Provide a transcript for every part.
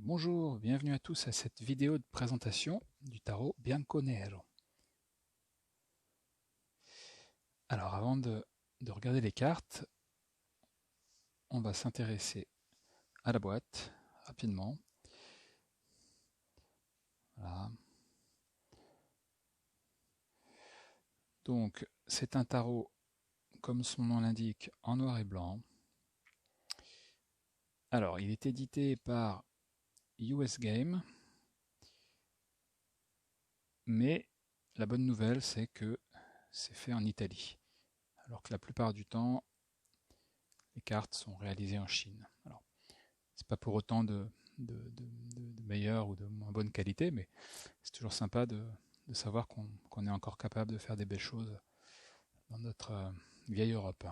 Bonjour, bienvenue à tous à cette vidéo de présentation du tarot Bianco Nero. Alors avant de regarder les cartes, on va s'intéresser à la boîte rapidement. Voilà. Donc c'est un tarot, comme son nom l'indique, en noir et blanc. Alors il est édité par US Game, mais la bonne nouvelle c'est que c'est fait en Italie, alors que la plupart du temps les cartes sont réalisées en Chine. Alors, c'est pas pour autant de meilleure ou de moins bonne qualité, mais c'est toujours sympa de savoir qu'on est encore capable de faire des belles choses dans notre vieille Europe.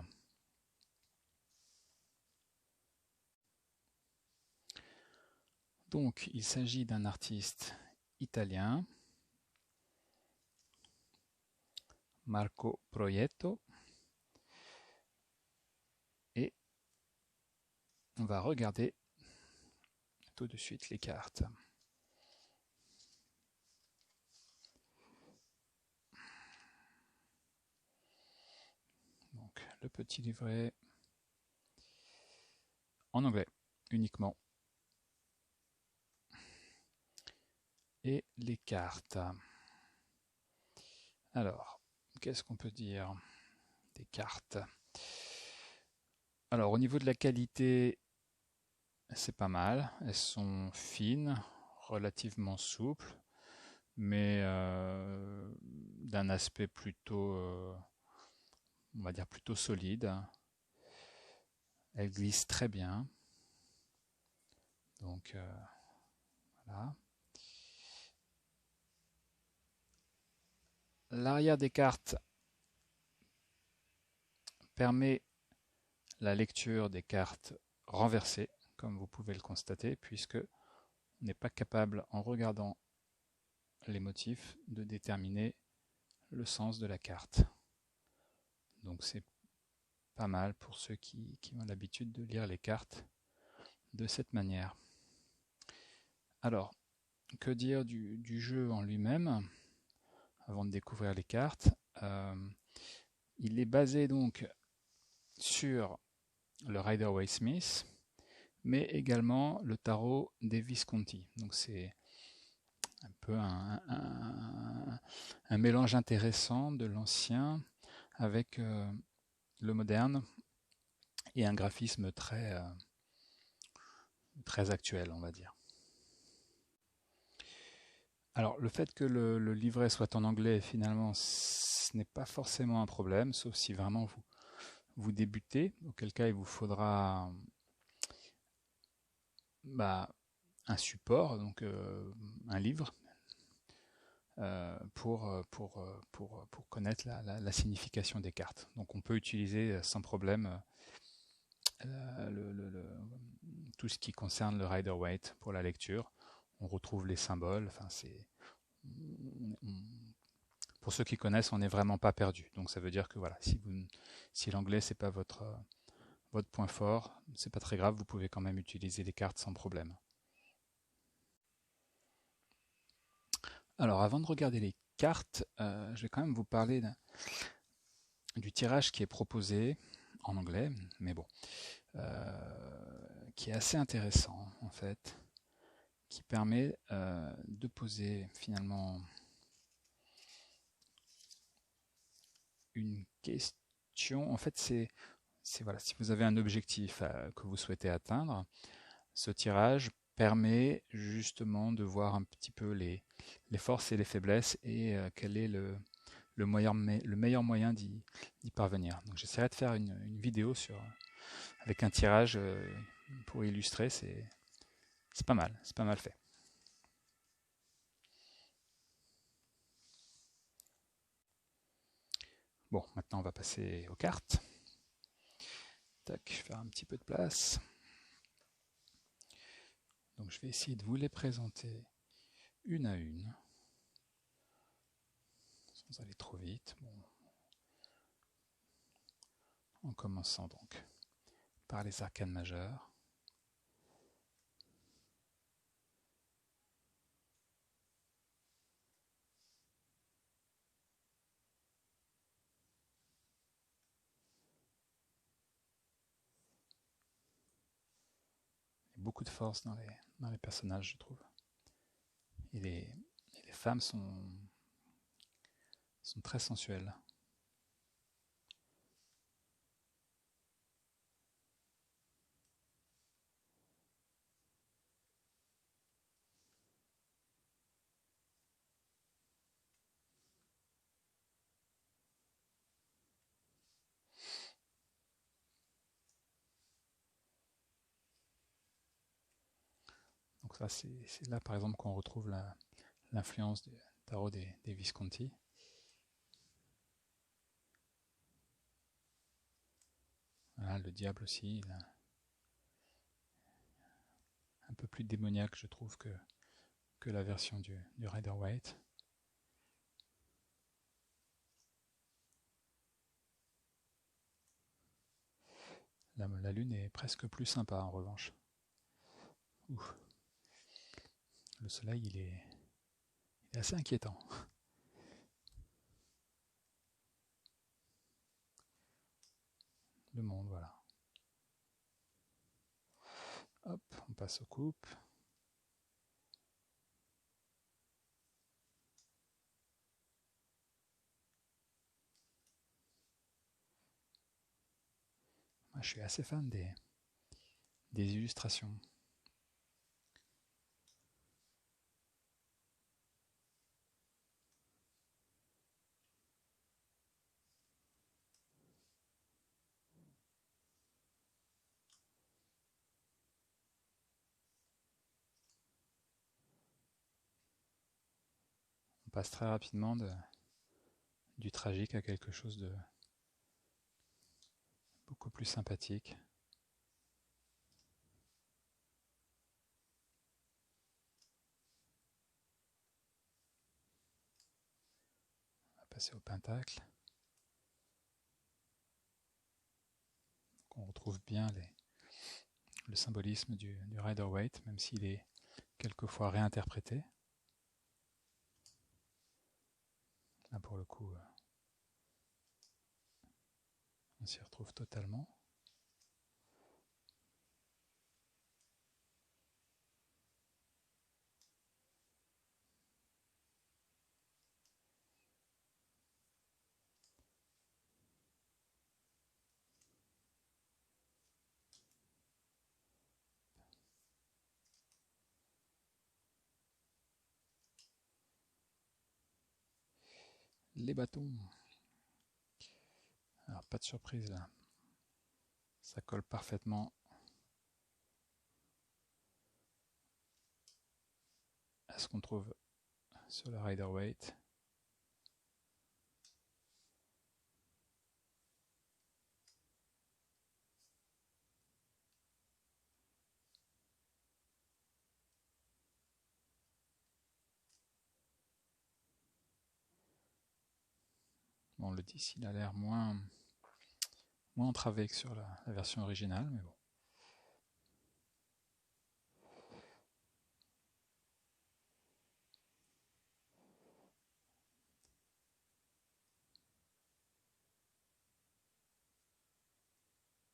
Donc, il s'agit d'un artiste italien, Marco Proietto, et on va regarder tout de suite les cartes. Donc, le petit livret en anglais uniquement. Et les cartes. Alors, qu'est-ce qu'on peut dire des cartes? Alors, au niveau de la qualité, c'est pas mal. Elles sont fines, relativement souples, mais d'un aspect plutôt, on va dire plutôt solide. Elles glissent très bien. Donc voilà. L'arrière des cartes permet la lecture des cartes renversées, comme vous pouvez le constater, puisque on n'est pas capable, en regardant les motifs, de déterminer le sens de la carte. Donc c'est pas mal pour ceux qui ont l'habitude de lire les cartes de cette manière. Alors, que dire du jeu en lui-même, avant de découvrir les cartes? Il est basé donc sur le Rider-Waite-Smith, mais également le tarot des Visconti. Donc c'est un peu un mélange intéressant de l'ancien avec le moderne et un graphisme très actuel, on va dire. Alors, le fait que le livret soit en anglais, finalement, ce n'est pas forcément un problème, sauf si vraiment vous débutez, auquel cas il vous faudra un support, donc un livre, pour connaître la signification des cartes. Donc on peut utiliser sans problème tout ce qui concerne le Rider-Waite pour la lecture. On retrouve les symboles, enfin pour ceux qui connaissent, on n'est vraiment pas perdu. Donc ça veut dire que voilà, si l'anglais c'est pas votre point fort, c'est pas très grave, vous pouvez quand même utiliser les cartes sans problème. Alors avant de regarder les cartes, je vais quand même vous parler du tirage qui est proposé en anglais, mais bon, qui est assez intéressant en fait, qui permet de poser finalement une question. En fait, c'est voilà, si vous avez un objectif que vous souhaitez atteindre, ce tirage permet justement de voir un petit peu les forces et les faiblesses et quel est le meilleur moyen d'y parvenir. Donc j'essaierai de faire une vidéo avec un tirage pour illustrer, c'est pas mal fait. Bon, maintenant on va passer aux cartes. Tac, je vais faire un petit peu de place. Donc je vais essayer de vous les présenter une à une, sans aller trop vite. Bon. En commençant donc par les arcanes majeures. beaucoup de force dans les personnages, je trouve. Et les femmes sont très sensuelles. Donc ça, c'est là par exemple qu'on retrouve l'influence du tarot des Visconti. Voilà, le diable aussi, il est un peu plus démoniaque, je trouve, que la version du Rider-Waite. La lune est presque plus sympa en revanche. Ouh. Le soleil, il est assez inquiétant. Le monde, voilà. Hop, on passe aux coupes. Moi, je suis assez fan des illustrations. On passe très rapidement du tragique à quelque chose de beaucoup plus sympathique. On va passer au pentacle. Donc on retrouve bien le symbolisme du Rider-Waite, même s'il est quelquefois réinterprété. Là, pour le coup, on s'y retrouve totalement. Les bâtons. Alors, pas de surprise là. Ça colle parfaitement à ce qu'on trouve sur le Rider-Waite. Bon, le 10, il a l'air moins entravé que sur la version originale, mais bon.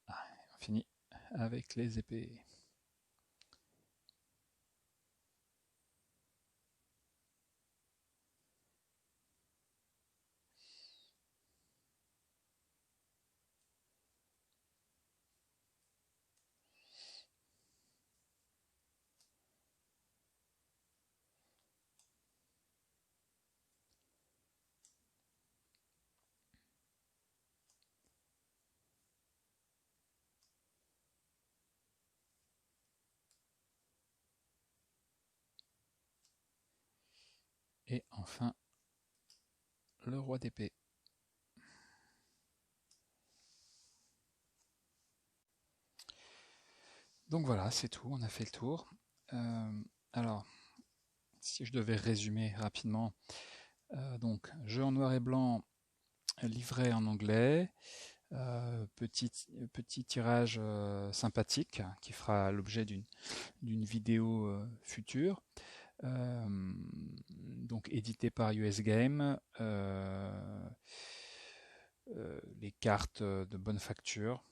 Ah, on finit avec les épées. Et enfin, le roi d'épée. Donc voilà, c'est tout, on a fait le tour. Alors, si je devais résumer rapidement, donc jeu en noir et blanc, livret en anglais, petit tirage sympathique qui fera l'objet d'une vidéo future. Donc édité par US Game, les cartes de bonne facture,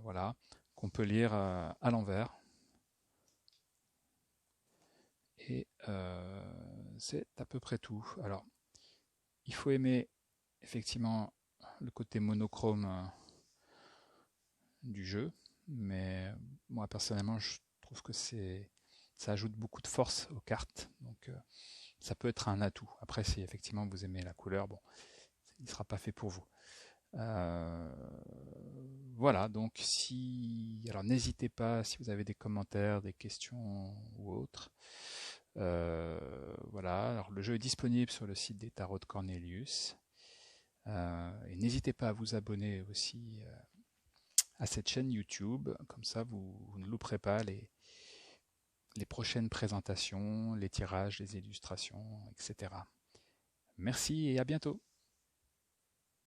voilà, qu'on peut lire à l'envers. c'est à peu près tout. Alors, il faut aimer effectivement le côté monochrome du jeu, mais moi personnellement je trouve que ça ajoute beaucoup de force aux cartes, donc ça peut être un atout. Après, si effectivement vous aimez la couleur, bon, il ne sera pas fait pour vous. Euh, voilà, donc alors n'hésitez pas si vous avez des commentaires, des questions ou autres. Voilà, alors le jeu est disponible sur le site des tarots de Cornelius. Et n'hésitez pas à vous abonner aussi à cette chaîne YouTube, comme ça vous ne louperez pas les prochaines présentations, les tirages, les illustrations, etc. Merci et à bientôt.